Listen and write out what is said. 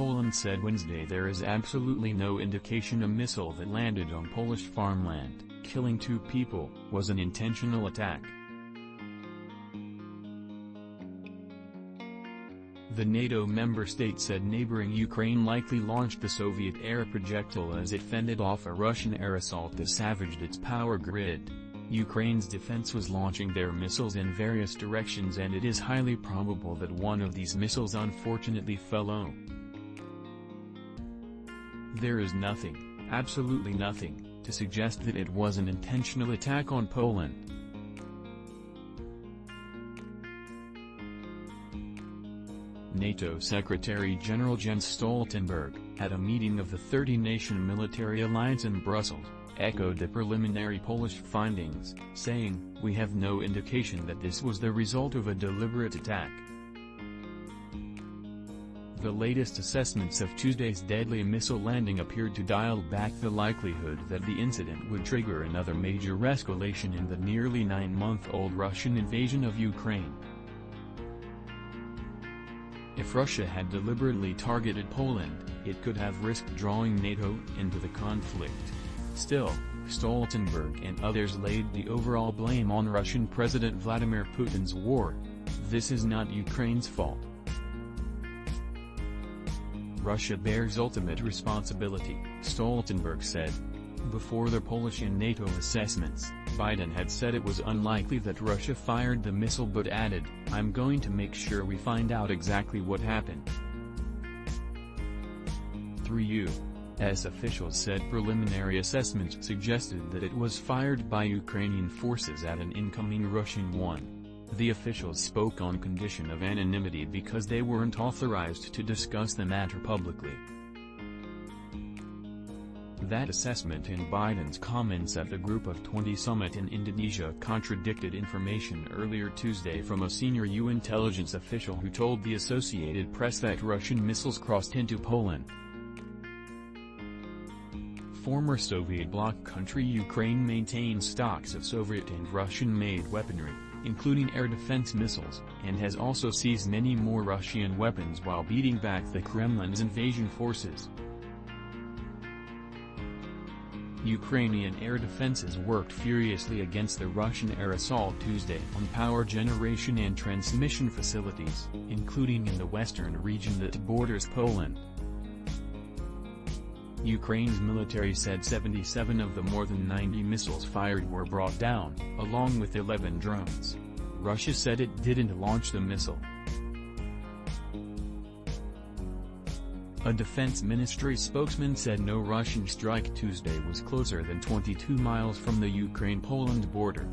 Poland said Wednesday there is absolutely no indication a missile that landed on Polish farmland, killing 2 people, was an intentional attack. The NATO member state said neighboring Ukraine likely launched the Soviet-era projectile as it fended off a Russian air assault that savaged its power grid. Ukraine's defense was launching their missiles in various directions, and it is highly probable that one of these missiles unfortunately fell on. There is nothing, absolutely nothing, to suggest that it was an intentional attack on Poland. NATO Secretary-General Jens Stoltenberg, at a meeting of the 30-nation military alliance in Brussels, echoed the preliminary Polish findings, saying, "We have no indication that this was the result of a deliberate attack." The latest assessments of Tuesday's deadly missile landing appeared to dial back the likelihood that the incident would trigger another major escalation in the nearly 9-month-old Russian invasion of Ukraine. If Russia had deliberately targeted Poland, it could have risked drawing NATO into the conflict. Still, Stoltenberg and others laid the overall blame on Russian President Vladimir Putin's war. This is not Ukraine's fault. Russia bears ultimate responsibility, Stoltenberg said. Before the Polish and NATO assessments, Biden had said it was unlikely that Russia fired the missile but added, "I'm going to make sure we find out exactly what happened." 3 U.S. officials said preliminary assessments suggested that it was fired by Ukrainian forces at an incoming Russian one. The officials spoke on condition of anonymity because they weren't authorized to discuss the matter publicly. That assessment and Biden's comments at the Group of 20 summit in Indonesia contradicted information earlier Tuesday from a senior EU intelligence official who told the Associated Press that Russian missiles crossed into Poland. Former Soviet-bloc country Ukraine maintains stocks of Soviet and Russian-made weaponry, including air defense missiles, and has also seized many more Russian weapons while beating back the Kremlin's invasion forces. Ukrainian air defenses worked furiously against the Russian air assault Tuesday on power generation and transmission facilities, including in the western region that borders Poland. Ukraine's military said 77 of the more than 90 missiles fired were brought down, along with 11 drones. Russia said it didn't launch the missile. A defense ministry spokesman said no Russian strike Tuesday was closer than 22 miles from the Ukraine-Poland border.